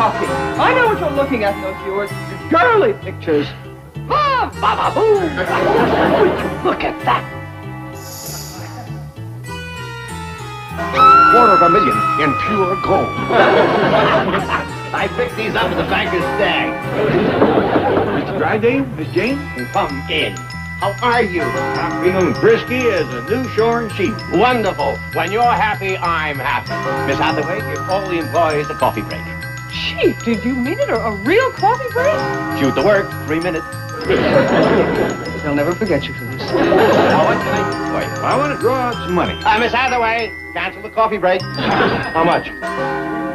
shocking. I know what you're looking at in those viewers. It's girly pictures. Ah, baba boom. Look at that. $250,000 in pure gold. I picked these up at the banker's stag. Mr. Drysdale, Miss Jane, Come in. How are you? I'm feeling frisky as a new shorn sheep. Wonderful. When you're happy, I'm happy. Miss Hathaway, give all the employees a coffee break. Chief, did you mean it? A real coffee break? Shoot the work, 3 minutes. They'll never forget you for this. Now, what can I do for you? I want to draw out some money. Miss Hathaway, cancel the coffee break. How much?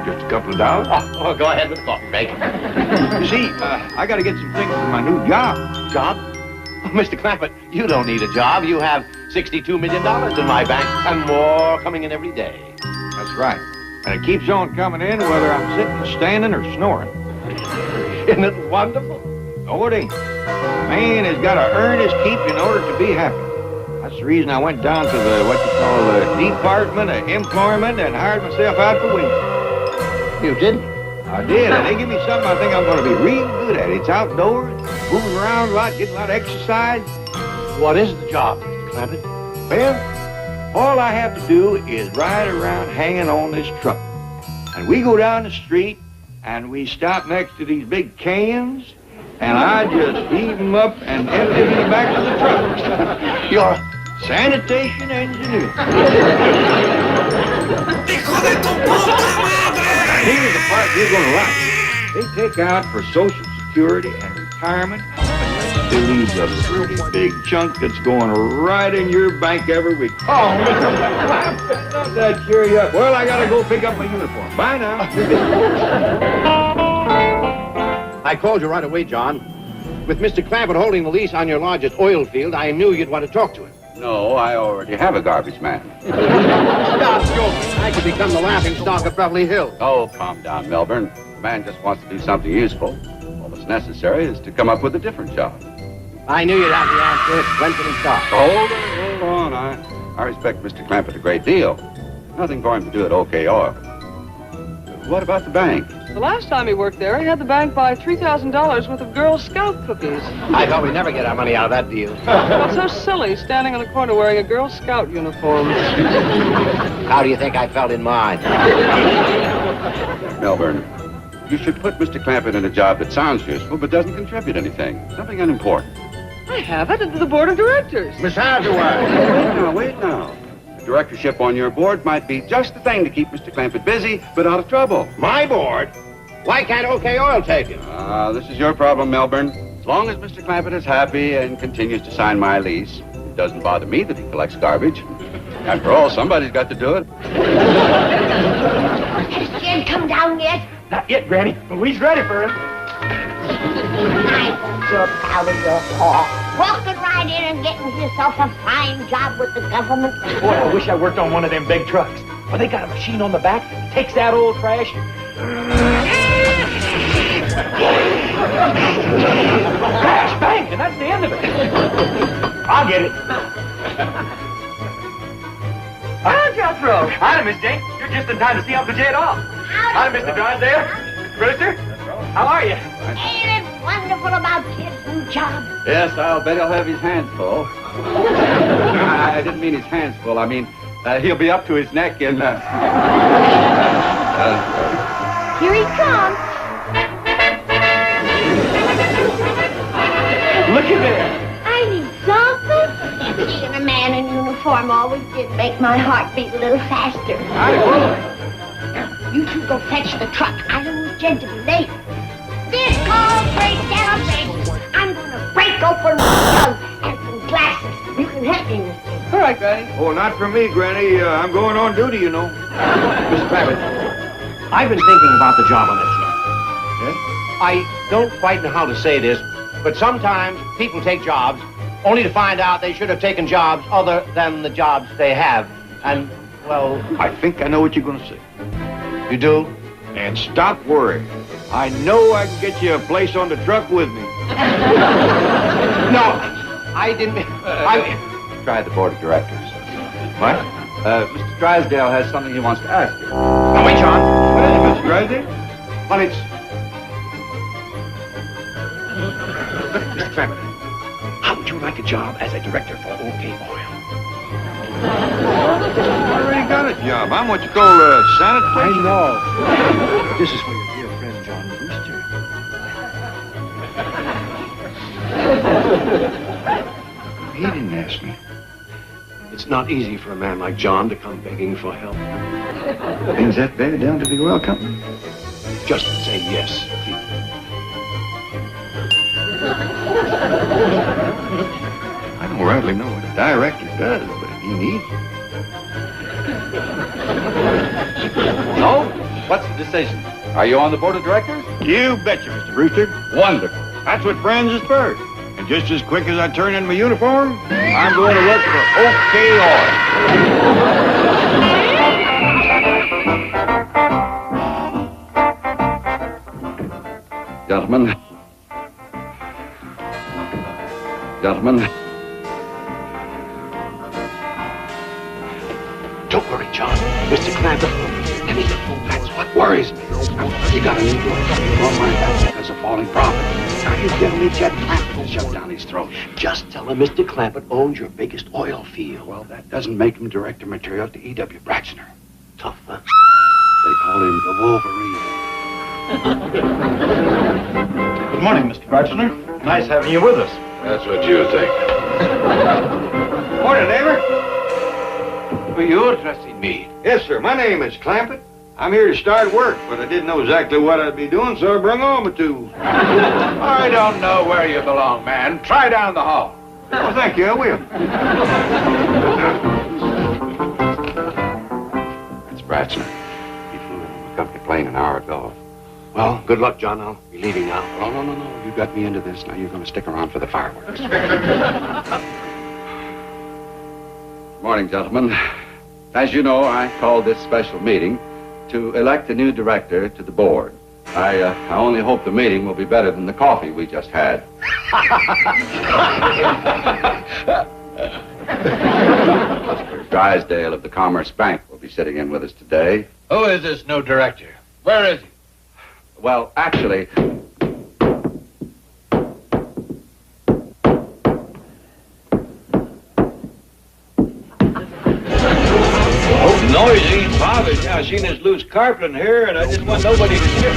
Just a couple of dollars. Oh, go ahead with the coffee break. You see, I got to get some things for my new job. Job? Oh, Mr. Clampett, you don't need a job. You have $62 million in my bank and more coming in every day. That's right. And it keeps on coming in whether I'm sitting, standing, or snoring. Isn't it wonderful? No, it ain't. A man has got to earn his keep in order to be happy. That's the reason I went down to the, Department of Employment and hired myself out for wages. You did? I did, and they give me something I think I'm going to be real good at. It's outdoors, moving around a lot, getting a lot of exercise. What is the job, Mr. Clampett? Well, all I have to do is ride around hanging on this truck. And we go down the street, and we stop next to these big cans, and I just heave them up and empty them in the back of the truck. You're a sanitation engineer. Here's the part you're going to like. They take out for Social Security and retirement. They leave a pretty big chunk that's going right in your bank every week. Oh, Mr. Not that cheer you up. Well, I got to go pick up my uniform. Bye now. I called you right away, John. With Mr. Clampett holding the lease on your largest oil field, I knew you'd want to talk to him. No, I already have a garbage man. Stop joking. I could become the laughing stock of Beverly Hills. Oh, calm down, Melbourne. The man just wants to do something useful. All that's necessary is to come up with a different job. I knew you'd have the answer. When can he start? Hold on. I respect Mr. Clampett a great deal. Nothing for him to do at OK Oil. What about the bank? The last time he worked there, he had the bank buy $3,000 worth of Girl Scout cookies. I thought we'd never get our money out of that deal. What's so silly, standing in the corner wearing a Girl Scout uniform? How do you think I felt in mine? Melbourne, you should put Mr. Clampett in a job that sounds useful but doesn't contribute anything. Something unimportant. I have it into the board of directors. Miss Hathaway. Wait now. The directorship on your board might be just the thing to keep Mr. Clampett busy, but out of trouble. My board? Why can't OK Oil take him? This is your problem, Melbourne. As long as Mr. Clampett is happy and continues to sign my lease, it doesn't bother me that he collects garbage. After all, somebody's got to do it. Has Jed come down yet? Not yet, Granny, but we's ready for him. I'm so proud of your paw. Walking right in and getting yourself a fine job with the government. Boy, I wish I worked on one of them big trucks. Well, they got a machine on the back that takes that old trash. Crash, bang, and that's the end of it. I'll get it. Hi, Jethro. Hi, Miss Jane. You're just in time to see Uncle Jed off. Hi, Mr. Drysdale. Brewster, how are you? Ain't it wonderful about Jed's new job? Yes, I'll bet he'll have his hands full. I didn't mean his hands full. I mean, he'll be up to his neck in... Here he comes. Look at there. I need something. Seeing a man in uniform always did make my heart beat a little faster. You two go fetch the truck. I don't want Jed to be late. This calls for a celebration. I'm going to break open a jug and some glasses. You can help me, mister. All right, Granny. Oh, not for me, Granny. I'm going on duty, you know. Mr. Clampett, I've been thinking about the job on that truck. Yes? I don't quite know how to say this, but sometimes people take jobs only to find out they should have taken jobs other than the jobs they have. And, well... I think I know what you're going to say. You do? And stop worrying. I know I can get you a place on the truck with me. No, I didn't... Try the board of directors. What? Mr. Drysdale has something he wants to ask you. Now, wait, John. Hey, Mr. Drysdale? Well, it's Mr. Clampett, how would you like a job as a director for OK Oil? I already got a job. I'm what you call a sanitation. I know. This is for your dear friend, John Brewster. He didn't ask me. It's not easy for a man like John to come begging for help. Things that bad down to be welcome. Just say yes, please. I don't rightly know what a director does, but if he needs it. So, what's the decision? Are you on the board of directors? You betcha, Mr. Brewster. Wonderful. That's what friends is first. And just as quick as I turn in my uniform, I'm going to work for OK Oil. Gentlemen. Don't worry, John. Mr. Clampett, that's what worries me. You got a new look on my back because of falling profits. Now you're giving me Jet Clampett to shove down his throat. Just tell him Mr. Clampett owns your biggest oil field. Well, that doesn't make him director material to E.W. Braxner. Tough, huh? They call him the Wolverine. Good morning, Mr. Braxner. Nice having you with us. That's what you think. Morning, neighbor. Were you addressing me? Yes, sir. My name is Clampett. I'm here to start work, but I didn't know exactly what I'd be doing, so I brung on my tools. I don't know where you belong, man. Try down the hall. Oh, thank you. I will. That's Braxner. He flew in on the company plane an hour ago. Well, good luck, John. I'll be leaving now. Oh, no. You got me into this. Now you're going to stick around for the fireworks. Morning, gentlemen. As you know, I called this special meeting to elect a new director to the board. I only hope the meeting will be better than the coffee we just had. Mr. Drysdale of the Commerce Bank will be sitting in with us today. Who is this new director? Where is he? Well, actually... Noise ain't bothered. Yeah, I seen this loose carpet in here, and I just want nobody to trip.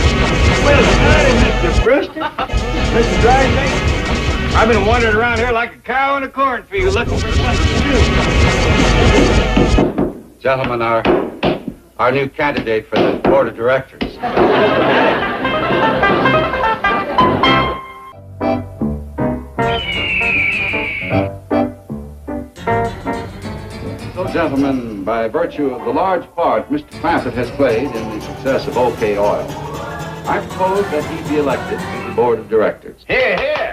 Well, hi, Mr. Brewster. Mr. Drysdale. I've been wandering around here like a cow in a cornfield looking for something to do. Gentlemen, our new candidate for the board of directors. So, gentlemen, by virtue of the large part Mr. Clampett has played in the success of OK Oil, I propose that he be elected to the board of directors. Here, here.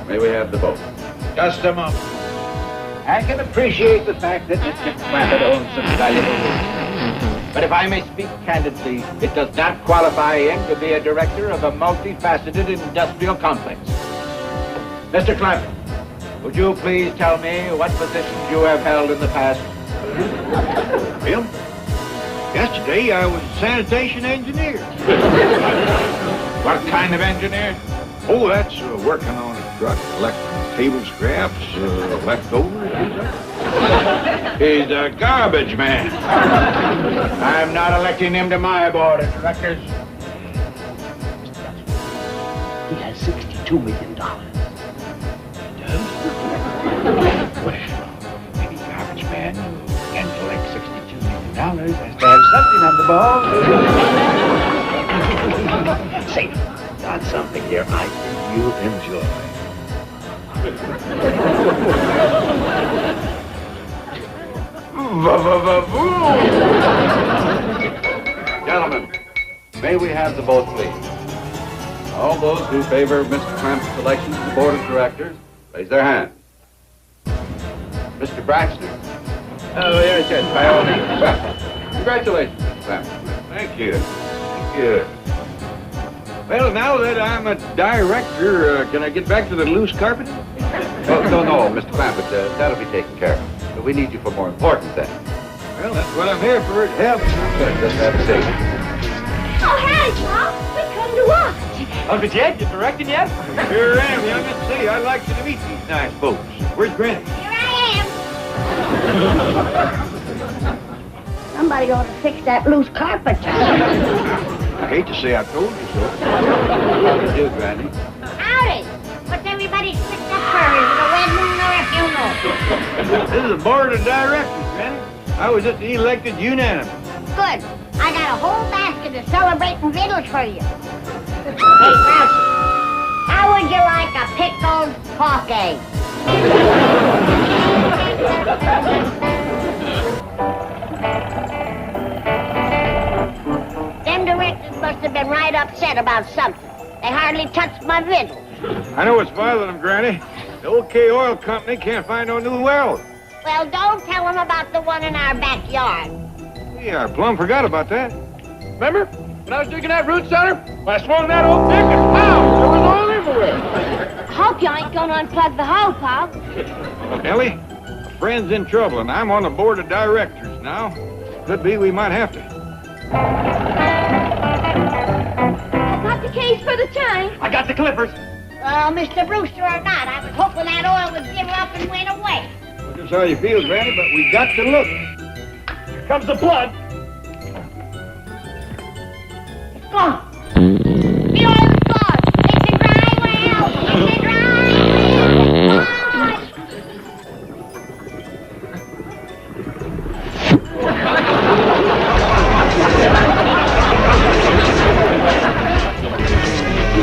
May we have the vote? Just a moment. I can appreciate the fact that Mr. Clampett owns some valuable real. But if I may speak candidly, it does not qualify him to be a director of a multifaceted industrial complex. Mr. Clampett, would you please tell me what positions you have held in the past? Well, yesterday I was a sanitation engineer. What kind of engineer? Oh, that's working on a truck, collecting table scraps, leftovers. He's a garbage man. I'm not electing him to my board of directors. He has $62 million. Well, any garbage man who can collect $62 million has to have something on the ball. Say, got something here I think you'll enjoy. Gentlemen, may we have the vote, please? All those who favor Mr. Clampett's election to the board of directors, raise their hands. Mr. Braxton? Oh, yes, by all means. Congratulations, Mr. Clampett. Thank you. Thank you. Well, now that I'm a director, can I get back to the loose carpet? Oh, no, Mr. Clampett, that'll be taken care of. But we need you for more important things. Well, that's what I'm here for, to help. Good, just have a seat. Oh, hey, Mom. We come to watch. Uncle Jed, you directing yet? Here I am, youngin'. See, I'd like you to meet these nice folks. Where's Granny? Here I am. Somebody ought to fix that loose carpet. I hate to say I told you so. How do you do, Granny? Howdy. What's everybody sticked up for? Is it a wedding or a funeral? This is the board of directors, Granny. I was just elected unanimous. Good. I got a whole basket of celebrating victuals for you. Hey, Ralph, how would you like a pickled hawk egg? Them directors must have been right upset about something. They hardly touched my victuals. I know what's bothering them, Granny. The OK Oil Company can't find no new wells. Well, don't tell them about the one in our backyard. Yeah, I plumb forgot about that. Remember when I was digging that root cellar? When I swung that old pick and pow, it was all everywhere. Hope you ain't gonna unplug the hole, Pop. Ellie, a friend's in trouble, and I'm on the board of directors now. Could be we might have to. I got the case for the tank. I got the clippers. Well, Mr. Brewster or not, I was hoping that oil would give up and went away. Just how you feel, Granny, but we got to look. Here comes the blood. It's gone. The oil's gone. It's a dry well. It's a dry well.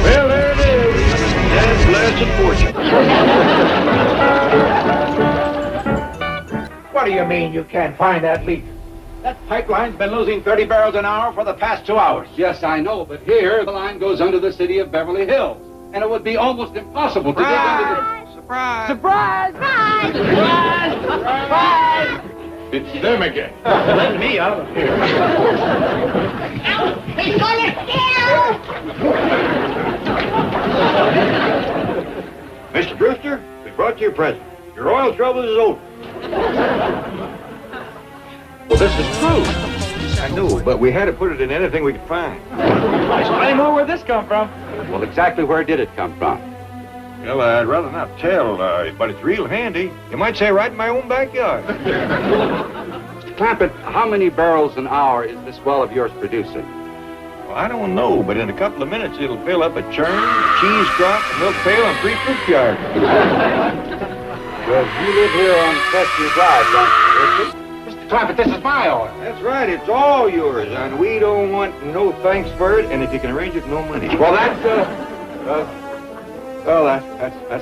Well, there it is. That's blasted fortune. What do you mean you can't find that leak? That pipeline's been losing 30 barrels an hour for the past 2 hours. Yes, I know, but here the line goes under the city of Beverly Hills. And it would be almost impossible to dig under the... Surprise! Surprise! Surprise! Surprise! Surprise! It's them again. Let me out of here. He's gonna steal! Mr. Brewster, we brought you a present. Your oil trouble is over. Well, this is true. I know, but we had to put it in anything we could find. Explain more where this come from. Well, exactly where did it come from? Well, I'd rather not tell, but it's real handy. You might say right in my own backyard. Mr. Clampett, how many barrels an hour is this well of yours producing? Well, I don't know, but in a couple of minutes it'll fill up a churn, a cheese trough, a milk pail, and 3 fruit yards. Well, you live here on Chester Drive, don't you? Mr. Clampett, this is my oil. That's right, it's all yours, and we don't want no thanks for it, and if you can arrange it, no money. Well, that's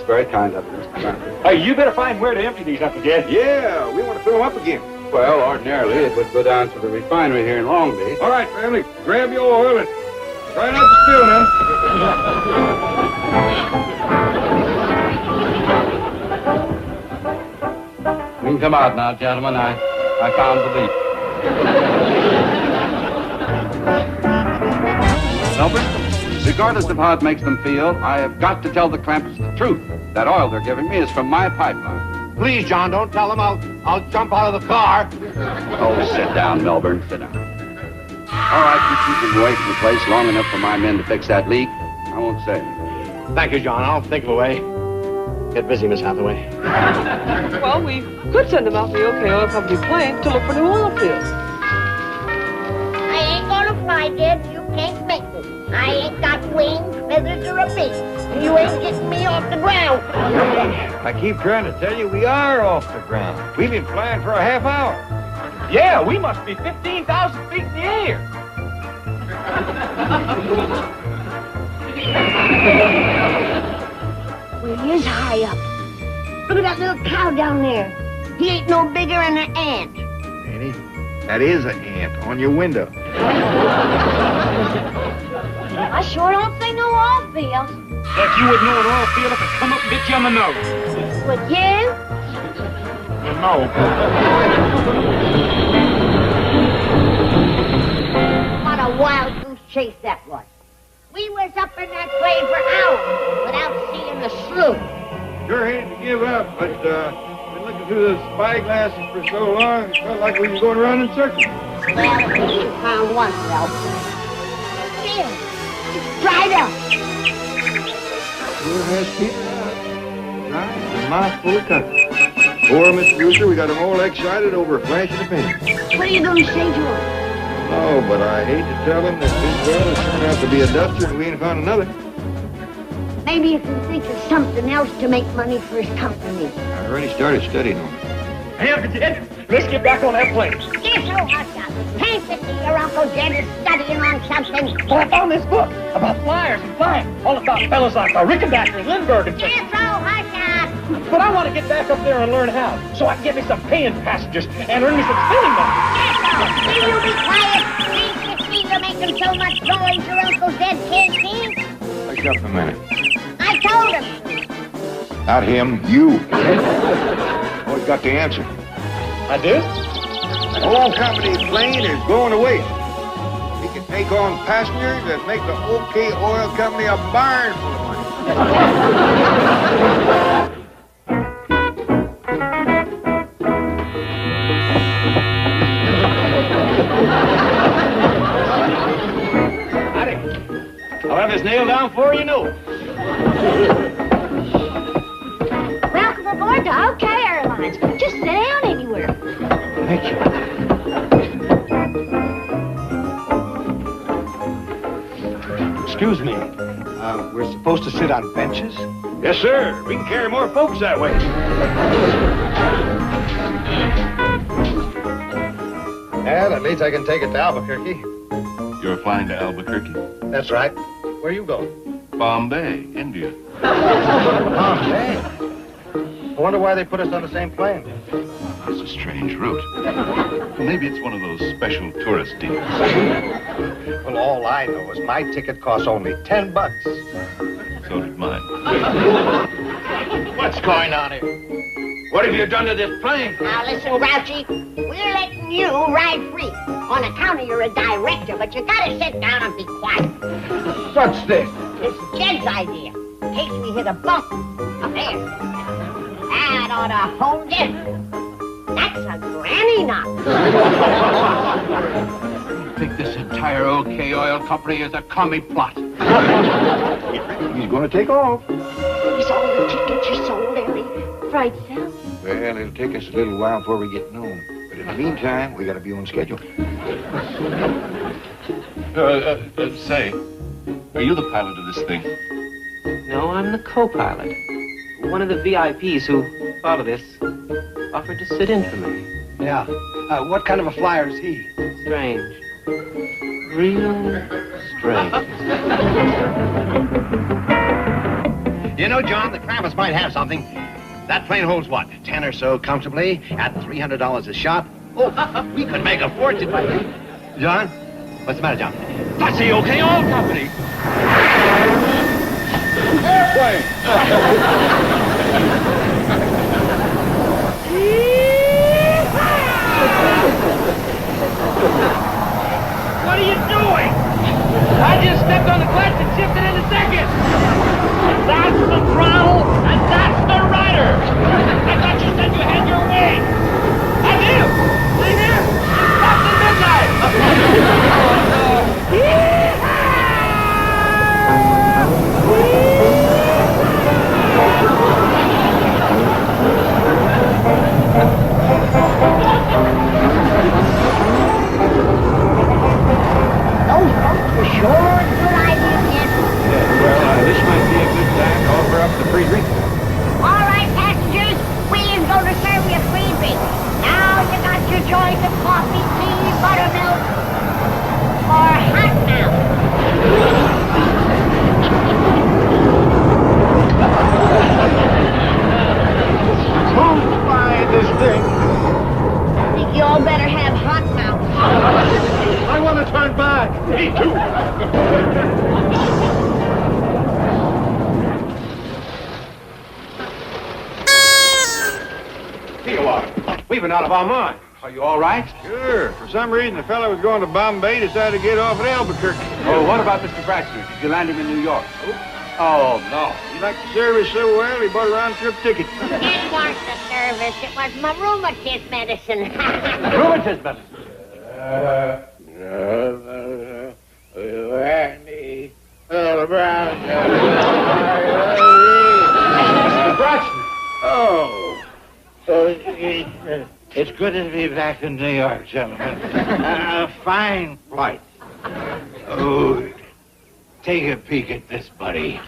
very kind of you, Mr. Clampett. Hey, you better find where to empty these up again. Yeah, we want to fill them up again. Well, ordinarily it would go down to the refinery here in Long Beach. All right, family, grab your oil and try not to spill now. We can come out now, gentlemen. I found the leak. Melbourne, regardless of how it makes them feel, I have got to tell the Clampets the truth. That oil they're giving me is from my pipeline. Please, John, don't tell them. I'll jump out of the car. Oh, sit down, Melbourne. Sit down. All right, you keep them away from the place long enough for my men to fix that leak. I won't say anything. Thank you, John. I'll think of a way. Get busy, Miss Hathaway. Well, we could send them out the OK Oil Company plane to look for new oil fields. I ain't gonna fly, Dad. You can't make me. I ain't got wings, feathers, or a beak. You ain't getting me off the ground. I keep trying to tell you we are off the ground. We've been flying for a half hour. Yeah, we must be 15,000 feet in the air. Well, he is high up. Look at that little cow down there. He ain't no bigger than an ant. Annie, that is an ant on your window. I sure don't see no oil fields. Like you would know an oil field if it come up and bit you on the nose. Would you? Well, no. What a wild goose chase that was. We was up in that plane for hours without seeing the sloop. Sure hated to give up, but been looking through the spyglasses for so long, it felt like we was going around in circles. Well, we found one, Ralph. Here, it's dried up. sure has petered out. Right, a mouthful of country. Poor Mr. Brewster, we got him all excited over a flash of the pen. What are you going to say to him? Oh, but I hate to tell him that this well has turned out to be a duster and we ain't found another. Maybe you can think of something else to make money for his company. I already started studying on it. Hey, Uncle Jed, let's get back on that plane. Get so hot, can't you see your Uncle Jed is studying on something? Well, I found this book about flyers and flying. All about fellas like Rickenbacker and Lindbergh and things. Get so hot, But I want to get back up there and learn how, so I can get me some paying passengers and earn me some spending money. Will you be quiet? Can't you see you're making so much noise your Uncle Jed can't see? Wake up a minute. I told him. Not him, you. Boy, got the answer. I do? The whole company plane is going to waste. We can take on passengers that make the OK Oil Company a barn full of money. I'll have this nailed down before you know it. Welcome aboard to OK Airlines. Just sit down anywhere. Thank you. Excuse me. We're supposed to sit on benches? Yes, sir. We can carry more folks that way. Yeah, that means I can take it to Albuquerque. You're flying to Albuquerque? That's right. Where you going? Bombay, India. Bombay. I wonder why they put us on the same plane. It's a strange route. Well, maybe it's one of those special tourist deals. Well, all I know is my ticket costs only $10. So did mine. What's going on here? What have you done to this plane? Now listen, Grouchy. We're letting you ride free. On account of you're a director, but you gotta sit down and be quiet. What's this? It's Jed's idea. In case we hit a bump. Up there. That ought to hold it. That's a granny knot. I think this entire OK Oil Company is a commie plot. He's going to take off. Is all the tickets you sold, Ellie? Fright Sam? Well, it'll take us a little while before we get known. But in the meantime, we got to be on schedule. Say, are you the pilot of this thing? No, I'm the co-pilot. One of the VIPs who thought of this offered to sit in for me. Yeah. What kind of a flyer is he? Strange. Real strange. You know, John, the Krampus might have something. That plane holds, what, 10 or so comfortably at $300 a shot? Oh, we could make a fortune by that. John? What's the matter, John? That's the OK Oil Company. Airplane! What are you doing? I just stepped on the clutch and shifted into second. That's the throttle, and that's the rudder. I thought you said you had your way. I do. See here? Captain Midnight. Those folks were sure a good idea, Jed. Well, this might be a good time to offer up the free drink. All right, passengers, we is going to serve you free drink. Now you got your choice of coffee, tea, buttermilk, or hot milk. Who's buying this thing? I think you all better have hot mouth. I want to turn back. Me too. Here you are. We've been out of our mind. Are you all right? Sure. For some reason, the fellow was going to Bombay, decided to get off at Albuquerque. Oh, what about Mr. Bradstreet? Did you land him in New York? Oh, no. He liked the service so well, he bought a round-trip ticket. It weren't the service, it was my rheumatism medicine. Rheumatism medicine. It's good to be back in New York, gentlemen. A fine flight. Oh, take a peek at this, buddy.